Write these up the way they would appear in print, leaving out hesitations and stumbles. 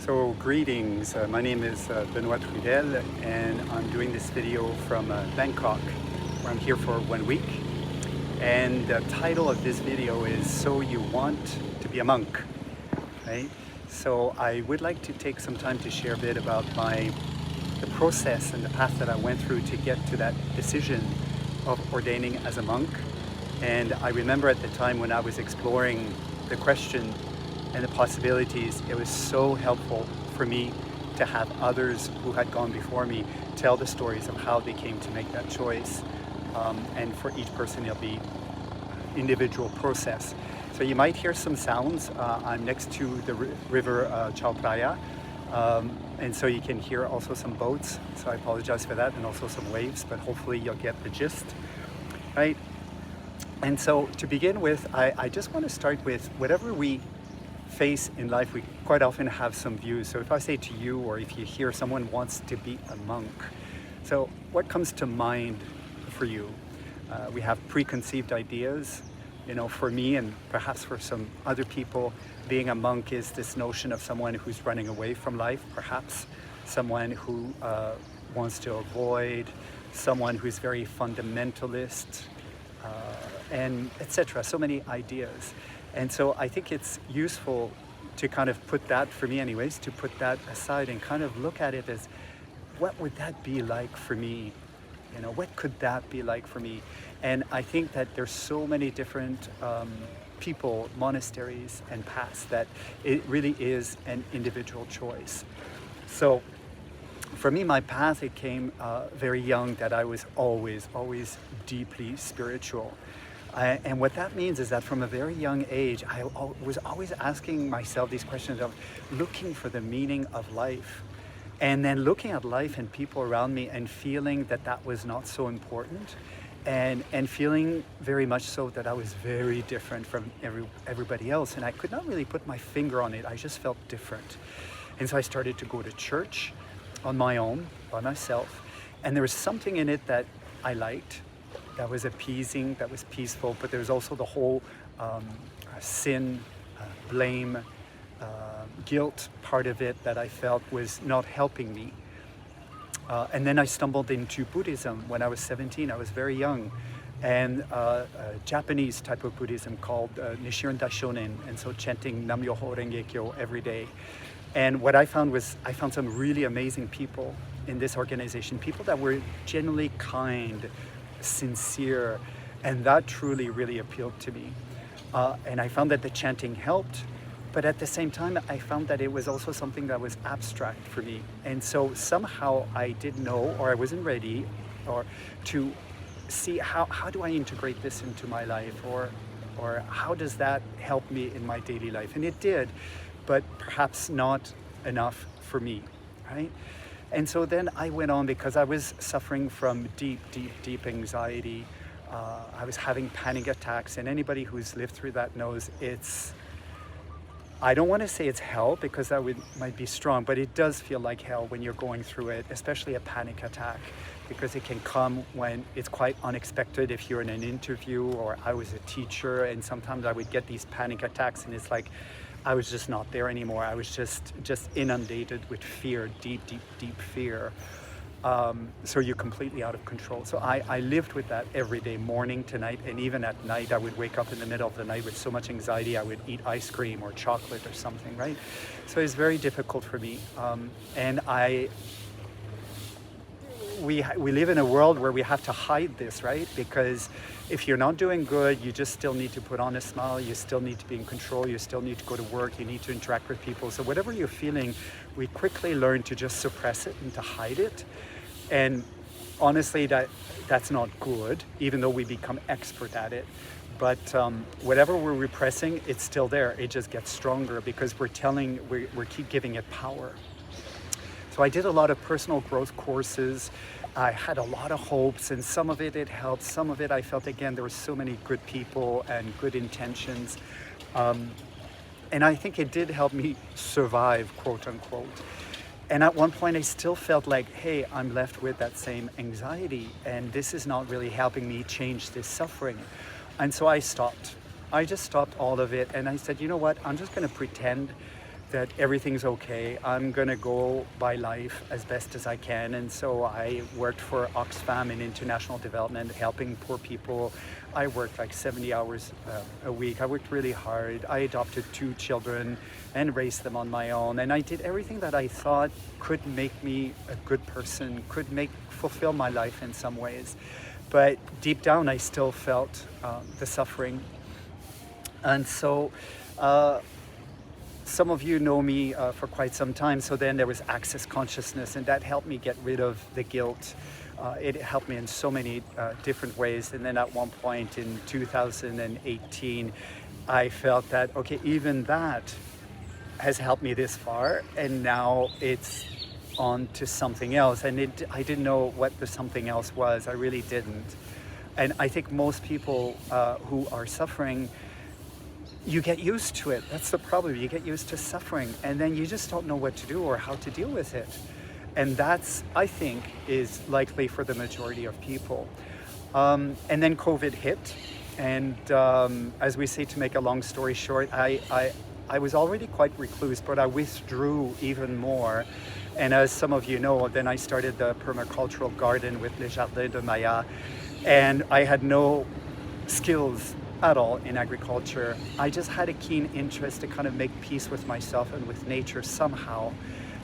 So greetings, my name is Benoit Trudel and I'm doing this video from Bangkok, where I'm here for 1 week. And the title of this video is So You Want to Be a Monk, right? So I would like to take some time to share a bit about the process and the path that I went through to get to that decision of ordaining as a monk. And I remember at the time when I was exploring the question and the possibilities, it was so helpful for me to have others who had gone before me tell the stories of how they came to make that choice. And for each person, it'll be individual process. So you might hear some sounds. I'm next to the river Chao Phraya, and so you can hear also some boats. So I apologize for that, and also some waves, but hopefully you'll get the gist, right? And so to begin with, I just want to start with whatever we face in life, we quite often have some views. So if I say to you, or if you hear someone wants to be a monk, so what comes to mind for you? We have preconceived ideas. You know, for me and perhaps for some other people, being a monk is this notion of someone who's running away from life, perhaps someone who wants to avoid, someone who's very fundamentalist, and etc. So many ideas. And so I think it's useful to kind of put that, for me anyways, to put that aside and kind of look at it as, what would that be like for me? You know, what could that be like for me? And I think that there's so many different people, monasteries and paths, that it really is an individual choice. So for me, my path, it came very young, that I was always deeply spiritual. And what that means is that from a very young age, I was always asking myself these questions of looking for the meaning of life. And then looking at life and people around me and feeling that that was not so important. And feeling very much so that I was very different from everybody else. And I could not really put my finger on it. I just felt different. And so I started to go to church on my own, by myself. And there was something in it that I liked, that was appeasing, that was peaceful. But there was also the whole sin, blame, guilt part of it that I felt was not helping me. And then I stumbled into Buddhism when I was 17. I was very young, and a Japanese type of Buddhism called Nichiren Daishonin, and so chanting Nam Myoho Renge Kyo every day. And what I found was, I found some really amazing people in this organization, people that were genuinely kind, sincere, and that truly, really appealed to me. And I found that the chanting helped. But at the same time, I found that it was also something that was abstract for me. And so somehow I didn't know, or I wasn't ready, or to see how do I integrate this into my life, or how does that help me in my daily life? And it did, but perhaps not enough for me, right? And so then I went on, because I was suffering from deep anxiety. I was having panic attacks, and anybody who's lived through that knows I don't want to say it's hell, because that might be strong, but it does feel like hell when you're going through it, especially a panic attack, because it can come when it's quite unexpected. If you're in an interview, or I was a teacher, and sometimes I would get these panic attacks, and it's like I was just not there anymore. I was just inundated with fear, deep fear. So you're completely out of control. So I lived with that every day, morning to night, and even at night I would wake up in the middle of the night with so much anxiety I would eat ice cream or chocolate or something, right? So it's very difficult for me. And we live in a world where we have to hide this, right? Because if you're not doing good, you just still need to put on a smile, you still need to be in control, you still need to go to work, you need to interact with people. So whatever you're feeling, we quickly learn to just suppress it and to hide it. And honestly, that's not good, even though we become expert at it. But whatever we're repressing, it's still there. It just gets stronger, because we keep giving it power. So I did a lot of personal growth courses. I had a lot of hopes, and some of it helped. Some of it I felt, again, there were so many good people and good intentions. And I think it did help me survive, quote unquote. And at one point I still felt like, hey, I'm left with that same anxiety, and this is not really helping me change this suffering. And so I stopped. I just stopped all of it, and I said, you know what, I'm just going to pretend that everything's okay. I'm gonna go by life as best as I can. And so I worked for Oxfam in international development, helping poor people. I worked like 70 hours a week. I worked really hard. I adopted 2 children and raised them on my own. And I did everything that I thought could make me a good person, could fulfill my life in some ways. But deep down, I still felt the suffering. And so some of you know me for quite some time, so then there was access consciousness, and that helped me get rid of the guilt. It helped me in so many different ways. And then at one point in 2018, I felt that, okay, even that has helped me this far, and now it's on to something else. And I didn't know what the something else was. I really didn't. And I think most people who are suffering, you get used to it. That's the problem. You get used to suffering, and then you just don't know what to do or how to deal with it. And that's, I think, is likely for the majority of people. And then COVID hit, and as we say, to make a long story short, I was already quite recluse, but I withdrew even more. And as some of you know, then I started the permacultural garden with Les Jardins de Maya, and I had no skills at all in agriculture. I just had a keen interest to kind of make peace with myself and with nature somehow.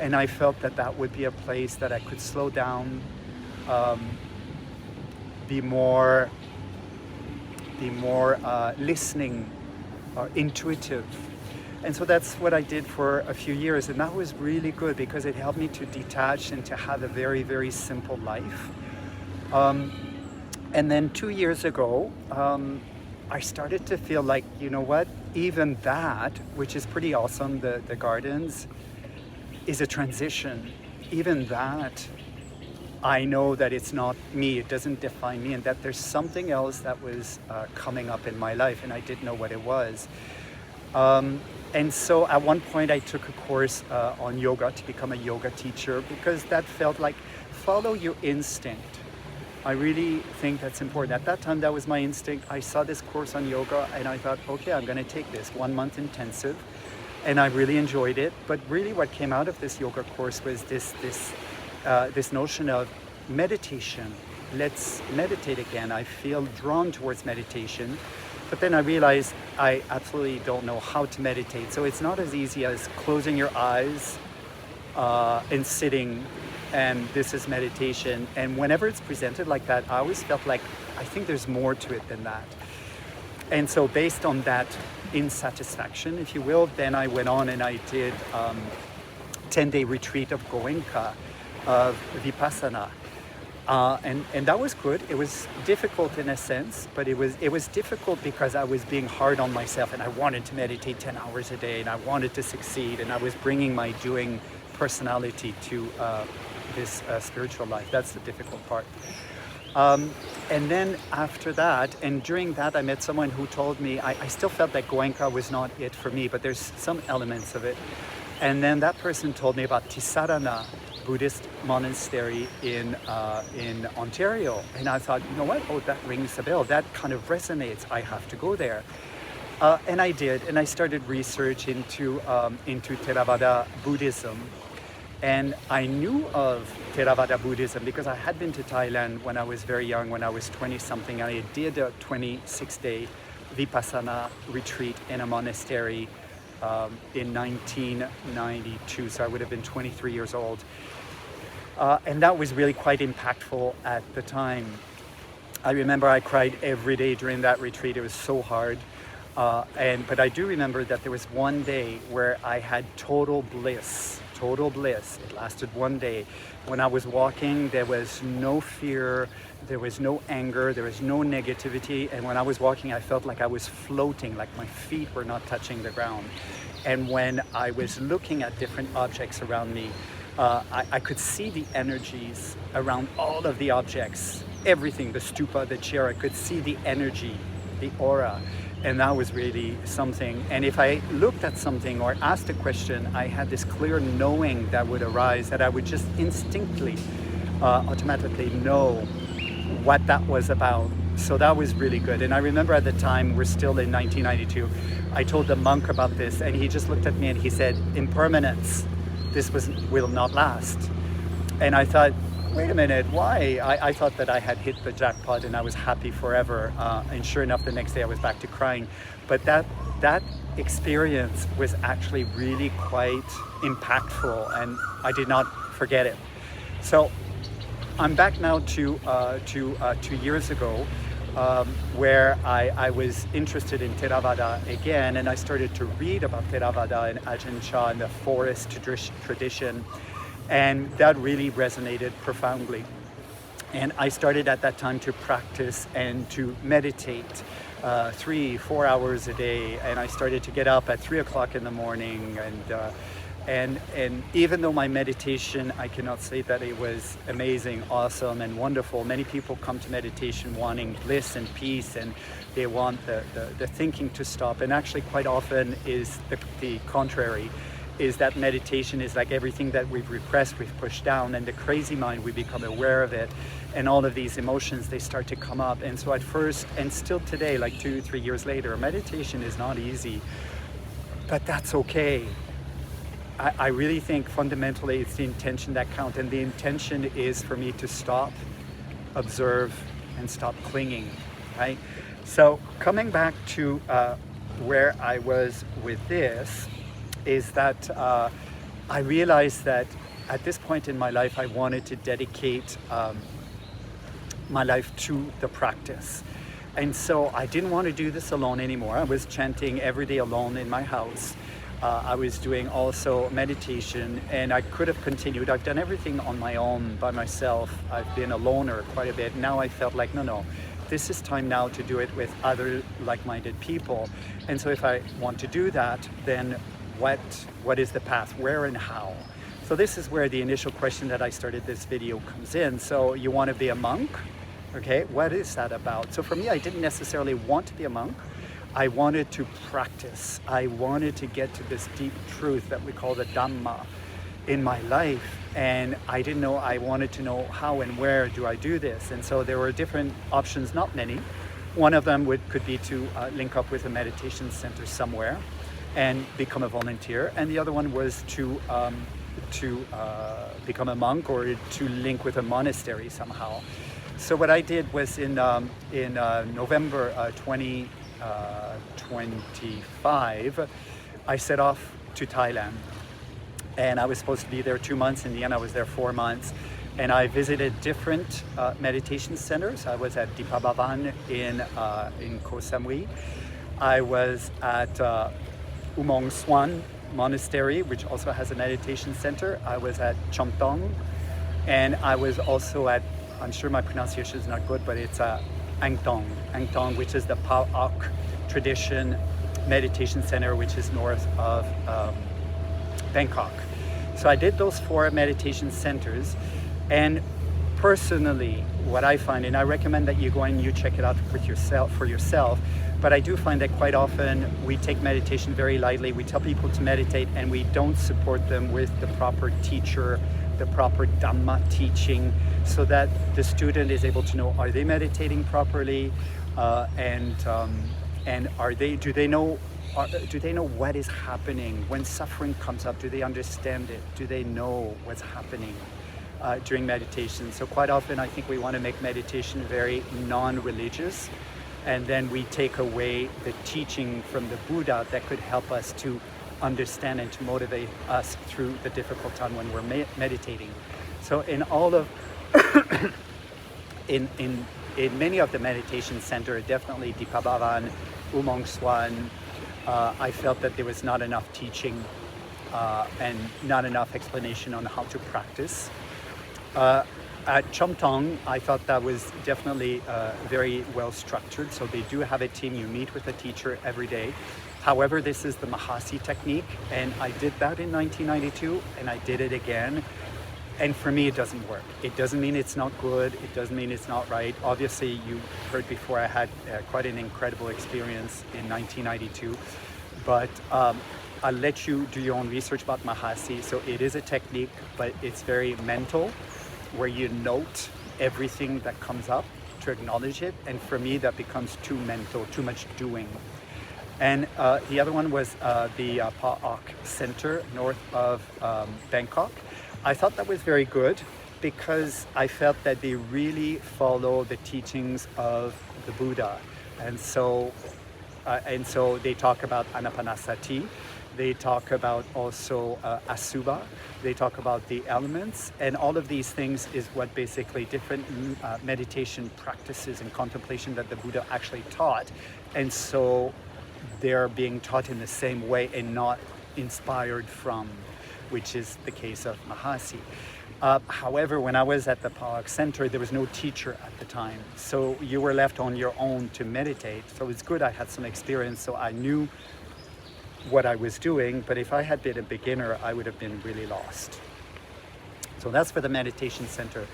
And I felt that that would be a place that I could slow down, be more listening, intuitive. And so that's what I did for a few years, and that was really good because it helped me to detach and to have a very, very simple life. And then 2 years ago, I started to feel like, you know what, even that, which is pretty awesome, the gardens, is a transition. Even that, I know that it's not me, it doesn't define me, and that there's something else that was coming up in my life, and I didn't know what it was. And so at one point I took a course on yoga to become a yoga teacher, because that felt like follow your instinct. I really think that's important. At that time, that was my instinct. I saw this course on yoga and I thought, okay, I'm gonna take this 1 month intensive. And I really enjoyed it. But really what came out of this yoga course was this notion of meditation. Let's meditate again. I feel drawn towards meditation. But then I realized I absolutely don't know how to meditate. So it's not as easy as closing your eyes and sitting, and this is meditation. And whenever it's presented like that, I always felt like, I think there's more to it than that. And so based on that insatisfaction, if you will, then I went on and I did 10-day retreat of Goenka, of Vipassana. And that was good. It was difficult in a sense, but it was difficult because I was being hard on myself, and I wanted to meditate 10 hours a day, and I wanted to succeed, and I was bringing my doing personality to this spiritual life. That's the difficult part. And then after that, and during that, I met someone who told me, I still felt that Goenka was not it for me, but there's some elements of it. And then that person told me about Tisarana Buddhist monastery in Ontario. And I thought, you know what? Oh, that rings a bell. That kind of resonates. I have to go there. And I did. And I started research into Theravada Buddhism. And I knew of Theravada Buddhism because I had been to Thailand when I was very young, when I was 20-something. And I did a 26-day Vipassana retreat in a monastery in 1992, so I would have been 23 years old. And that was really quite impactful at the time. I remember I cried every day during that retreat. It was so hard. But I do remember that there was one day where I had total bliss. It lasted one day. When I was walking, there was no fear, there was no anger, there was no negativity. And when I was walking, I felt like I was floating, like my feet were not touching the ground. And when I was looking at different objects around me, I could see the energies around all of the objects, everything, the stupa, the chair. I could see the energy, the aura. And that was really something. And if I looked at something or asked a question, I had this clear knowing that would arise, that I would just instinctively, automatically know what that was about. so that was really good. And I remember at the time, we're still in 1992, I told the monk about this, and he just looked at me and he said, impermanence, will not last. And I thought, wait a minute, why? I thought that I had hit the jackpot and I was happy forever. And sure enough, the next day I was back to crying. But that experience was actually really quite impactful, and I did not forget it. So I'm back now to 2 years ago, where I was interested in Theravada again, and I started to read about Theravada and Ajahn Chah and the forest tradition, and that really resonated profoundly. And I started at that time to practice and to meditate 3-4 hours a day, and I started to get up at 3 o'clock in the morning, and even though my meditation, I cannot say that it was amazing, awesome, and wonderful. Many people come to meditation wanting bliss and peace, and they want the thinking to stop. And actually, quite often is the contrary, is that meditation is like everything that we've repressed, we've pushed down, and the crazy mind, we become aware of it, and all of these emotions, they start to come up. And so at first, and still today, like 2-3 years later, meditation is not easy, but that's okay. I really think fundamentally it's the intention that counts, and the intention is for me to stop, observe, and stop clinging, right? So coming back to where I was with this, is that I realized that at this point in my life, I wanted to dedicate my life to the practice. And so I didn't want to do this alone anymore. I was chanting every day alone in my house. I was doing also meditation, and I could have continued. I've done everything on my own, by myself. I've been a loner quite a bit. Now I felt like, no, this is time now to do it with other like-minded people. And so if I want to do that, then what is the path, where and how? So this is where the initial question that I started this video comes in. So you want to be a monk? Okay, what is that about? So for me, I didn't necessarily want to be a monk. I wanted to practice. I wanted to get to this deep truth that we call the Dhamma in my life. And I didn't know, I wanted to know how and where do I do this? And so there were different options, not many. One of them could be to link up with a meditation center somewhere and become a volunteer. And the other one was to become a monk, or to link with a monastery somehow. So what I did was in November 2025, I set off to Thailand, and I was supposed to be there 2 months. In the end, I was there 4 months, and I visited different meditation centers. I was at Dipabhavan in Koh Samui. I was at Umong Swan Monastery, which also has a meditation center. I was at Chomtong, and I was also at, I'm sure my pronunciation is not good, but it's Angtong, which is the Pa Ak tradition meditation center, which is north of Bangkok. So I did those 4 meditation centers, and personally, what I find, and I recommend that you go and you check it out for yourself, but I do find that quite often we take meditation very lightly. We tell people to meditate, and we don't support them with the proper teacher, the proper Dhamma teaching, so that the student is able to know, are they meditating properly, and do they know what is happening when suffering comes up? Do they understand it? Do they know what's happening during meditation? So quite often I think we want to make meditation very non-religious, and then we take away the teaching from the Buddha that could help us to understand and to motivate us through the difficult time when we're meditating. So in all of in many of the meditation centers, definitely Dipabhavan, Umong Swan, I felt that there was not enough teaching and not enough explanation on how to practice. At Chomtong, I thought that was definitely very well structured. So they do have a team. You meet with a teacher every day. However, this is the Mahasi technique, and I did that in 1992, and I did it again. And for me, it doesn't work. It doesn't mean it's not good. It doesn't mean it's not right. Obviously, you heard before I had quite an incredible experience in 1992. But I'll let you do your own research about Mahasi. So it is a technique, but it's very mental, where you note everything that comes up. to acknowledge it, and for me that becomes too mental, too much doing. And the other one was the Pa Ok Center north of Bangkok. I thought that was very good because I felt that they really follow the teachings of the Buddha. And so they talk about anapanasati, they talk about also asubha, they talk about the elements, and all of these things is what basically different meditation practices and contemplation that the Buddha actually taught. And so they're being taught in the same way and not inspired from, which is the case of Mahasi. However, when I was at the Pa Ok Center, there was no teacher at the time. So you were left on your own to meditate. So it's good I had some experience, so I knew what I was doing, but if I had been a beginner, I would have been really lost. So that's for the meditation center.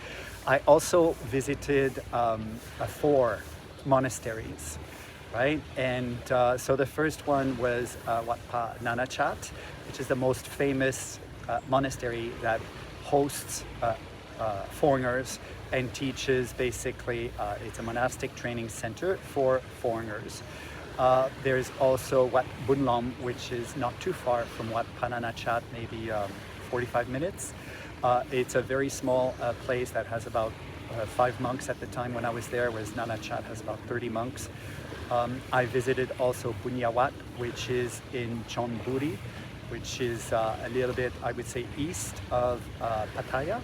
I also visited 4 monasteries, right? And so the first one was Wat Pa Nanachat, which is the most famous monastery that hosts foreigners and teaches basically, it's a monastic training center for foreigners. There's also Wat Bunlom, which is not too far from Wat Pa Nanachat, maybe 45 minutes. It's a very small place that has about 5 monks at the time when I was there, whereas Nanachat has about 30 monks. I visited also Bunyawat, which is in Chonburi, which is a little bit, I would say, east of Pattaya.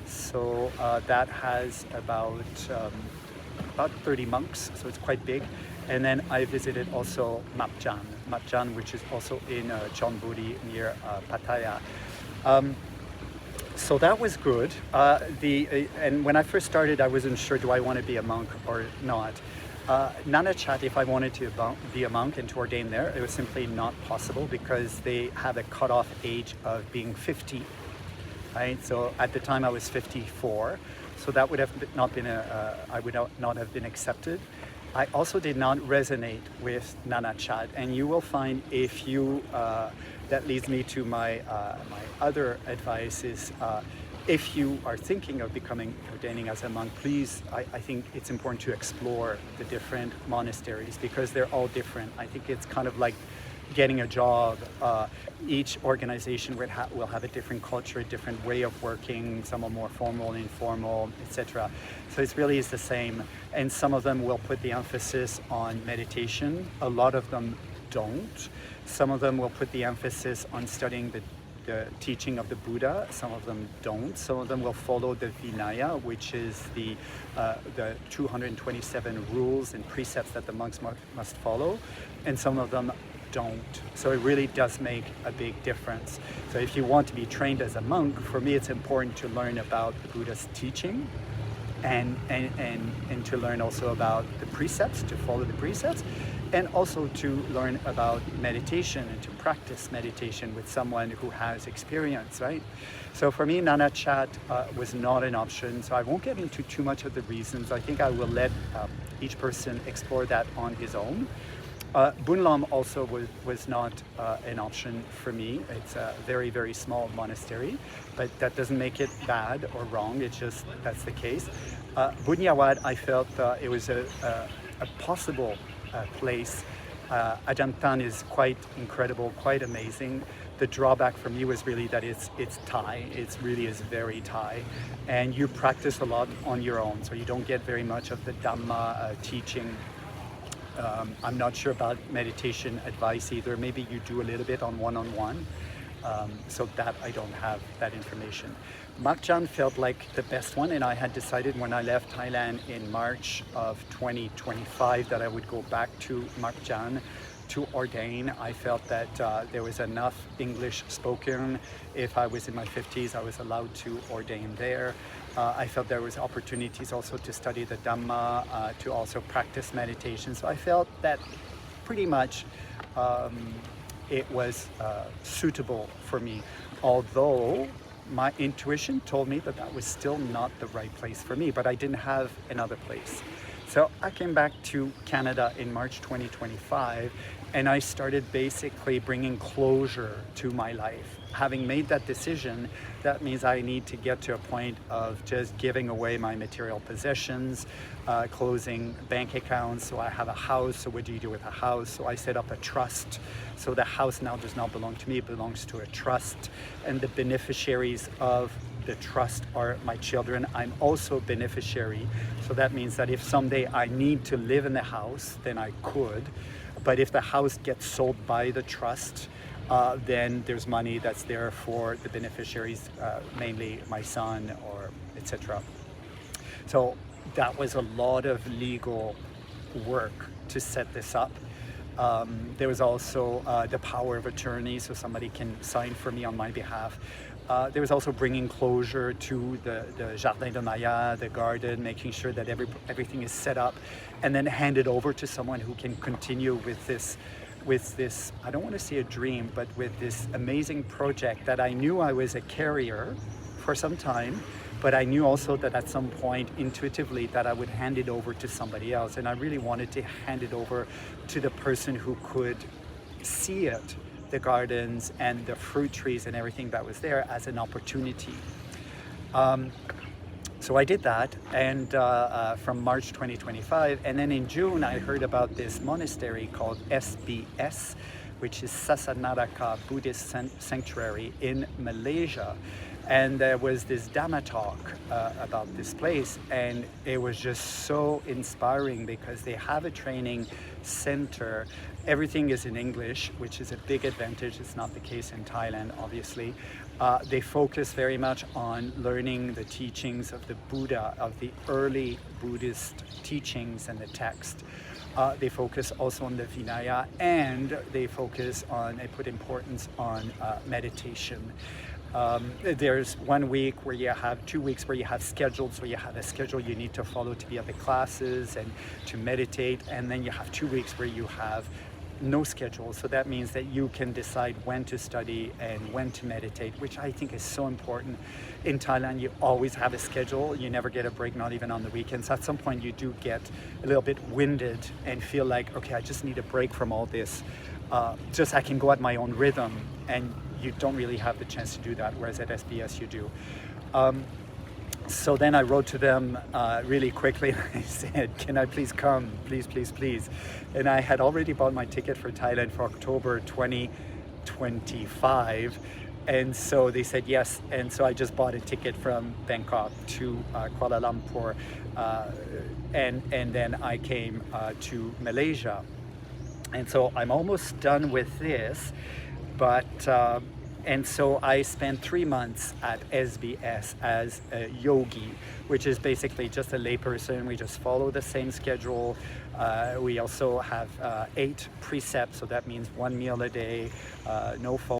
So that has about 30 monks, so it's quite big. And then I visited also Mapjan, which is also in Chonburi near Pattaya. So that was good. And when I first started, I wasn't sure, do I want to be a monk or not? Nanachat, if I wanted to be a monk and to ordain there, it was simply not possible because they have a cutoff age of being 50, right? So at the time I was 54, so that would have not been I would not have been accepted. I also did not resonate with Nanachat, and you will find if you, that leads me to my other advice is, if you are thinking of ordaining as a monk, please, I think it's important to explore the different monasteries because they're all different. I think it's kind of like getting a job. Each organization will have a different culture, a different way of working. Some are more formal, informal, etc. So it really is the same. And some of them will put the emphasis on meditation. A lot of them don't. Some of them will put the emphasis on studying the teaching of the Buddha. Some of them don't. Some of them will follow the Vinaya, which is the 227 rules and precepts that the monks must follow. And some of them don't. So it really does make a big difference. So if you want to be trained as a monk, for me it's important to learn about the Buddha's teaching and to learn also about the precepts, to follow the precepts, and also to learn about meditation and to practice meditation with someone who has experience, right? So for me, Nanachat was not an option, so I won't get into too much of the reasons. I think I will let each person explore that on his own. Bunlom also was not an option for me. It's a very, very small monastery, but that doesn't make it bad or wrong. It's just that's the case. Bunyawad, I felt it was a possible place. Ajahn Tan is quite incredible, quite amazing. The drawback for me was really that it's Thai. It really is very Thai, and you practice a lot on your own, so you don't get very much of the Dhamma teaching. I'm not sure about meditation advice either. Maybe you do a little bit on one-on-one. So that I don't have that information. Makjan felt like the best one, and I had decided when I left Thailand in March of 2025 that I would go back to Makjan to ordain. I felt that there was enough English spoken. If I was in my 50s, I was allowed to ordain there. I felt there was opportunities also to study the Dhamma, to also practice meditation. So I felt that pretty much it was suitable for me, although my intuition told me that that was still not the right place for me, but I didn't have another place. So I came back to Canada in March 2025, and I started basically bringing closure to my life. having made that decision, that means I need to get to a point of just giving away my material possessions, closing bank accounts. So I have a house, so what do you do with a house? So I set up a trust. So the house now does not belong to me, it belongs to a trust. And the beneficiaries of the trust are my children. I'm also a beneficiary. So that means that if someday I need to live in the house, then I could. But if the house gets sold by the trust, then there's money that's there for the beneficiaries, mainly my son or etc. So that was a lot of legal work to set this up. There was also the power of attorney, so somebody can sign for me on my behalf. There was also bringing closure to the Jardin de Maya, the garden, making sure that everything is set up, and then hand it over to someone who can continue with this, I don't want to say a dream, but with this amazing project that I knew I was a carrier for some time, but I knew also that at some point intuitively that I would hand it over to somebody else. And I really wanted to hand it over to the person who could see it, the gardens and the fruit trees and everything that was there, as an opportunity. So I did that, and from March 2025, and then in June I heard about this monastery called SBS, which is Sasanaraka Buddhist Sanctuary in Malaysia. And there was this Dhamma talk about this place, and it was just so inspiring because they have a training center. Everything is in English, which is a big advantage. It's not the case in Thailand, obviously. They focus very much on learning the teachings of the Buddha, of the early Buddhist teachings and the text. They focus also on the Vinaya, and they put importance on meditation. There's 1 week where you have 2 weeks where you have scheduled, so you have a schedule you need to follow to be at the classes and to meditate, and then you have 2 weeks where you have no schedule. So that means that you can decide when to study and when to meditate, which I think is so important. In Thailand, you always have a schedule. You never get a break, not even on the weekends. At some point, you do get a little bit winded and feel like, okay, I just need a break from all this. Just I can go at my own rhythm, and you don't really have the chance to do that, whereas at SBS you do. So then I wrote to them really quickly, and I said, can I please come? Please, please, please. And I had already bought my ticket for Thailand for October 2025. And so they said yes. And so I just bought a ticket from Bangkok to Kuala Lumpur. And then I came to Malaysia. And so I'm almost done with this, but and so I spent 3 months at SBS as a yogi, which is basically just a layperson. We just follow the same schedule. We also have 8 precepts, so that means 1 meal a day, no phone.